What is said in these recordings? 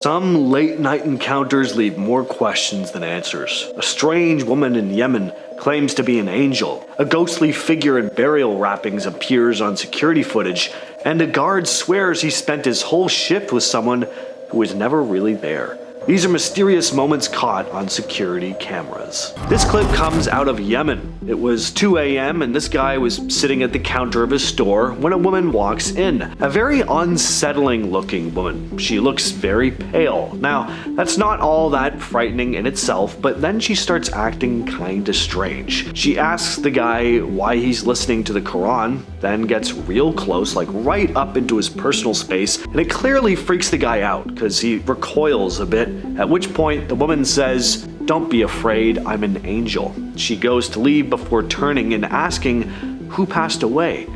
Some late-night encounters leave more questions than answers. A strange woman in Yemen claims to be an angel. A ghostly figure in burial wrappings appears on security footage, and a guard swears he spent his whole shift with someone who was never really there. These are mysterious moments caught on security cameras. This clip comes out of Yemen. It was 2 a.m. and this guy was sitting at the counter of his store when a woman walks in. A very unsettling looking woman. She looks very pale. Now, that's not all that frightening in itself, but then she starts acting kinda strange. She asks the guy why he's listening to the Quran, then gets real close, like right up into his personal space, and it clearly freaks the guy out because he recoils a bit, at which point the woman says, "Don't be afraid, I'm an angel." She goes to leave before turning and asking who passed away.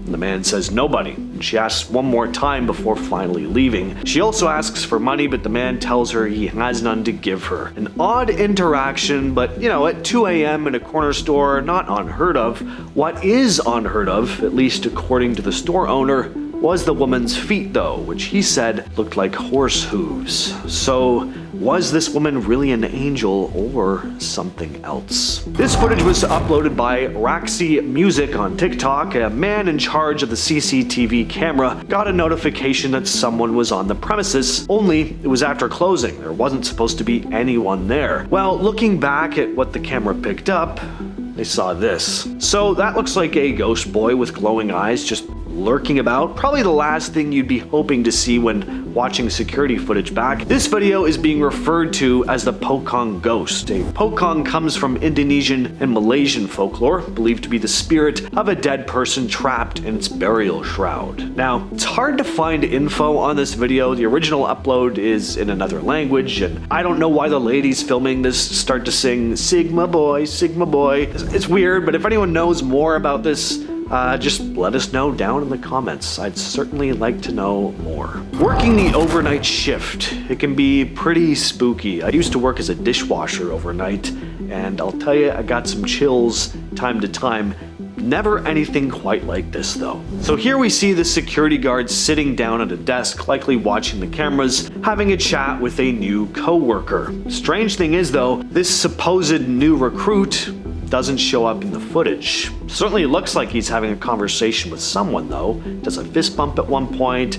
The man says nobody, and she asks one more time before finally leaving. She also asks for money, but the man tells her he has none to give her. An odd interaction, but at 2 a.m. in a corner store, not unheard of. What is unheard of, at least according to the store owner, was the woman's feet though, which he said looked like horse hooves. So, was this woman really an angel or something else? This footage was uploaded by Raxi Music on TikTok. A man in charge of the CCTV camera got a notification that someone was on the premises, only it was after closing. There wasn't supposed to be anyone there. Well, looking back at what the camera picked up, they saw this. So that looks like a ghost boy with glowing eyes just lurking about. Probably the last thing you'd be hoping to see when watching security footage back. This video is being referred to as the Pocong Ghost. A Pocong comes from Indonesian and Malaysian folklore, believed to be the spirit of a dead person trapped in its burial shroud. Now, it's hard to find info on this video. The original upload is in another language, and I don't know why the ladies filming this start to sing Sigma Boy, Sigma Boy. It's weird, but if anyone knows more about this, just let us know down in the comments. I'd certainly like to know more. Working the overnight shift, it can be pretty spooky. I used to work as a dishwasher overnight, and I'll tell you, I got some chills time to time. Never anything quite like this though. So here we see the security guard sitting down at a desk, likely watching the cameras, having a chat with a new co-worker. Strange thing is though, this supposed new recruit doesn't show up in the footage. Certainly looks like he's having a conversation with someone though. Does a fist bump at one point,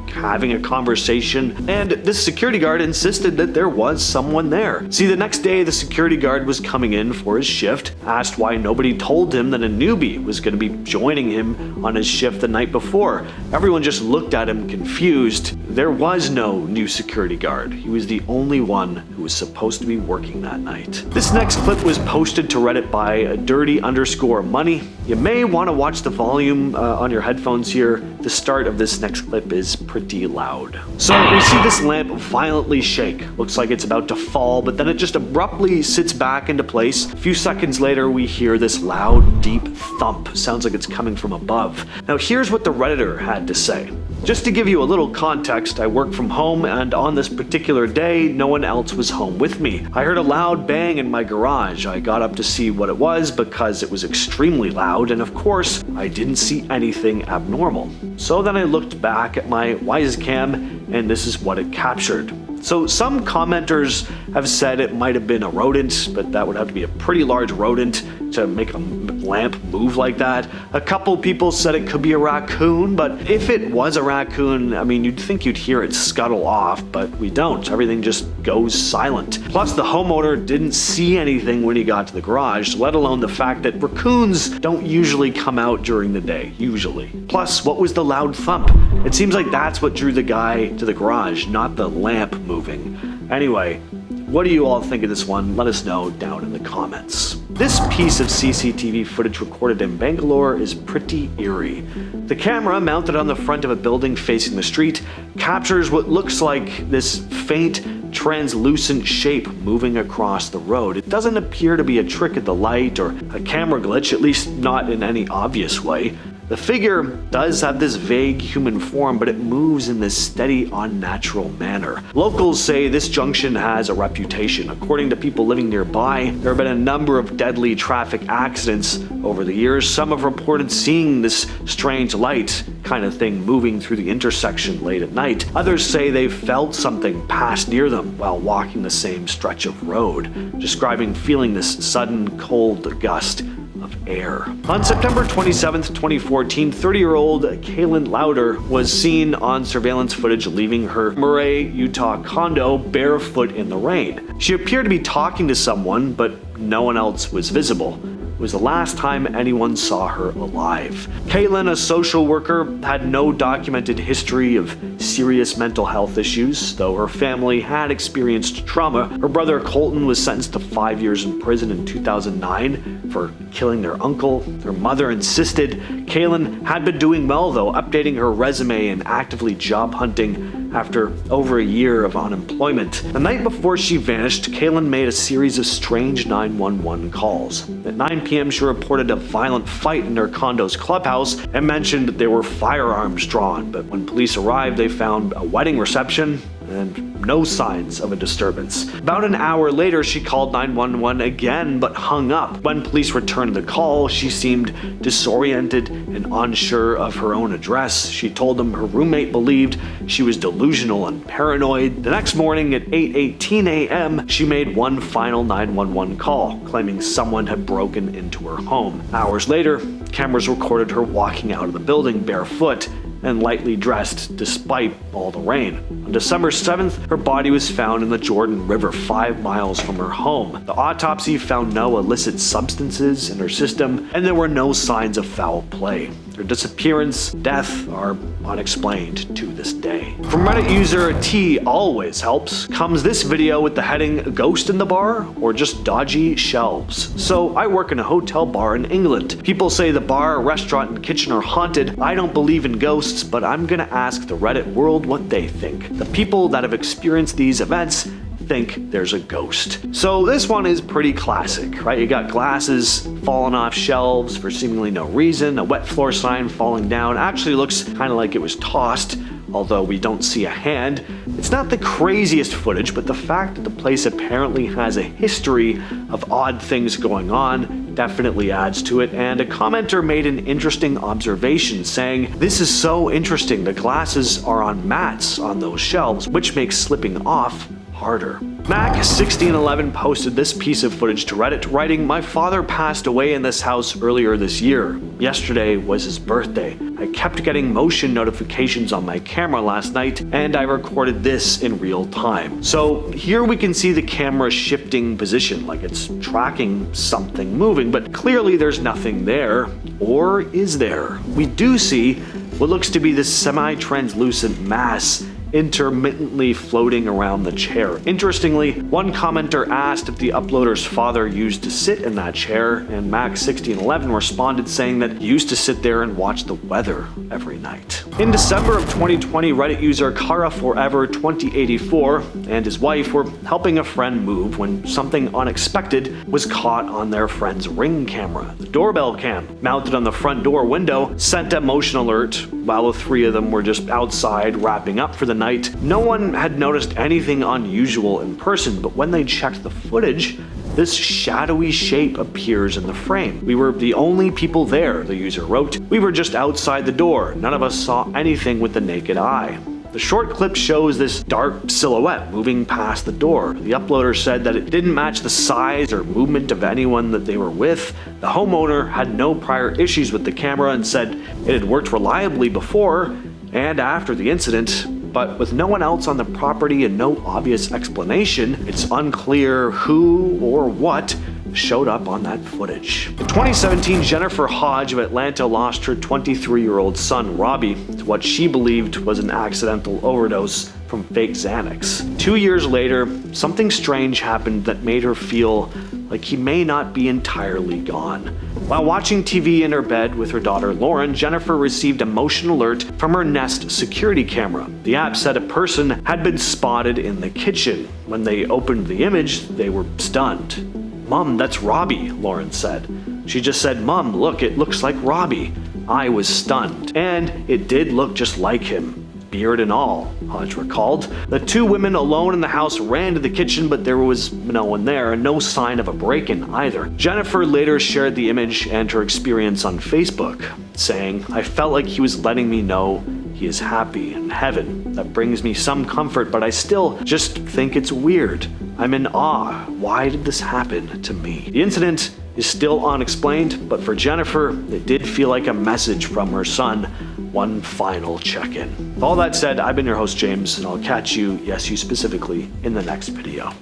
having a conversation, and this security guard insisted that there was someone there. See, the next day the security guard was coming in for his shift, asked why nobody told him that a newbie was going to be joining him on his shift the night before. Everyone just looked at him confused. There was no new security guard. He was the only one who was supposed to be working that night. This next clip was posted to Reddit by dirty_money. You may want to watch the volume on your headphones here. The start of this next clip is pretty loud. So we see this lamp violently shake. Looks like it's about to fall, but then it just abruptly sits back into place. A few seconds later, we hear this loud, deep thump. Sounds like it's coming from above. Now here's what the Redditor had to say. Just to give you a little context, I work from home, and on this particular day, no one else was home with me. I heard a loud bang in my garage. I got up to see what it was because it was extremely loud, and of course, I didn't see anything abnormal. So then I looked back at my Wisecam, and this is what it captured. So some commenters have said it might have been a rodent, but that would have to be a pretty large rodent to make a lamp move like that. A couple people said it could be a raccoon, but if it was a raccoon, I mean, you'd think you'd hear it scuttle off, but we don't. Everything just goes silent. Plus, the homeowner didn't see anything when he got to the garage, let alone the fact that raccoons don't usually come out during the day, usually. Plus, what was the loud thump? It seems like that's what drew the guy to the garage, not the lamp moving. Anyway, what do you all think of this one? Let us know down in the comments. This piece of CCTV footage recorded in Bangalore is pretty eerie. The camera, mounted on the front of a building facing the street, captures what looks like this faint, translucent shape moving across the road. It doesn't appear to be a trick of the light or a camera glitch, at least not in any obvious way. The figure does have this vague human form, but it moves in this steady, unnatural manner. Locals say this junction has a reputation. According to people living nearby, there have been a number of deadly traffic accidents over the years. Some have reported seeing this strange light kind of thing moving through the intersection late at night. Others say they've felt something pass near them while walking the same stretch of road, describing feeling this sudden cold gust of air. On September 27, 2014, 30-year-old Kayelyn Louder was seen on surveillance footage leaving her Murray, Utah condo barefoot in the rain. She appeared to be talking to someone, but no one else was visible. It was the last time anyone saw her alive. Kayelyn, a social worker, had no documented history of serious mental health issues, though her family had experienced trauma. Her brother Colton was sentenced to 5 years in prison in 2009 for killing their uncle. Her mother insisted Kayelyn had been doing well, though, updating her resume and actively job hunting after over a year of unemployment. The night before she vanished, Kayelyn made a series of strange 911 calls. At 9 p.m., she reported a violent fight in her condo's clubhouse and mentioned that there were firearms drawn, but when police arrived, they found a wedding reception and no signs of a disturbance. About an hour later, she called 911 again, but hung up. When police returned the call, she seemed disoriented and unsure of her own address. She told them her roommate believed she was delusional and paranoid. The next morning at 8:18 a.m., she made one final 911 call, claiming someone had broken into her home. Hours later, cameras recorded her walking out of the building barefoot and lightly dressed despite all the rain. On December 7th, her body was found in the Jordan River 5 miles from her home. The autopsy found no illicit substances in her system, and there were no signs of foul play. Her disappearance, death are unexplained to this day. From Reddit user T always helps comes this video with the heading "Ghost in the Bar" or just "Dodgy Shelves." So I work in a hotel bar in England. People say the bar, restaurant, and kitchen are haunted. I don't believe in ghosts, but I'm gonna ask the Reddit world what they think. The people that have experienced these events think there's a ghost. So this one is pretty classic, right? You got glasses falling off shelves for seemingly no reason, a wet floor sign falling down. Actually looks kind of like it was tossed, although we don't see a hand. It's not the craziest footage, but the fact that the place apparently has a history of odd things going on definitely adds to it. And a commenter made an interesting observation saying, "This is so interesting. The glasses are on mats on those shelves, which makes slipping off harder." Mac1611 posted this piece of footage to Reddit, writing, "My father passed away in this house earlier this year. Yesterday was his birthday. I kept getting motion notifications on my camera last night, and I recorded this in real time." So here we can see the camera shifting position, like it's tracking something moving, but clearly there's nothing there. Or is there? We do see what looks to be this semi-translucent mass intermittently floating around the chair. Interestingly, one commenter asked if the uploader's father used to sit in that chair, and Mac1611 responded saying that he used to sit there and watch the weather every night. In December of 2020, Reddit user KaraForever2084 and his wife were helping a friend move when something unexpected was caught on their friend's Ring camera. The doorbell cam, mounted on the front door window, sent a motion alert while the three of them were just outside wrapping up for the night. No one had noticed anything unusual in person, but when they checked the footage, this shadowy shape appears in the frame. "We were the only people there," the user wrote. "We were just outside the door. None of us saw anything with the naked eye." The short clip shows this dark silhouette moving past the door. The uploader said that it didn't match the size or movement of anyone that they were with. The homeowner had no prior issues with the camera and said it had worked reliably before and after the incident. But with no one else on the property and no obvious explanation, it's unclear who or what showed up on that footage. In 2017, Jennifer Hodge of Atlanta lost her 23-year-old son, Robbie, to what she believed was an accidental overdose from fake Xanax. 2 years later, something strange happened that made her feel like he may not be entirely gone. While watching TV in her bed with her daughter Lauren, Jennifer received a motion alert from her Nest security camera. The app said a person had been spotted in the kitchen. When they opened the image, they were stunned. "Mom, that's Robbie," Lauren said. She just said, "Mom, look, it looks like Robbie." I was stunned, and it did look just like him, beard and all, Hodge recalled. The two women alone in the house ran to the kitchen, but there was no one there and no sign of a break-in either. Jennifer later shared the image and her experience on Facebook, saying, "I felt like he was letting me know he is happy in heaven. That brings me some comfort, but I still just think it's weird. I'm in awe. Why did this happen to me?" The incident is still unexplained, but for Jennifer, it did feel like a message from her son. One final check-in. With all that said, I've been your host, James, and I'll catch you, yes, you specifically, in the next video.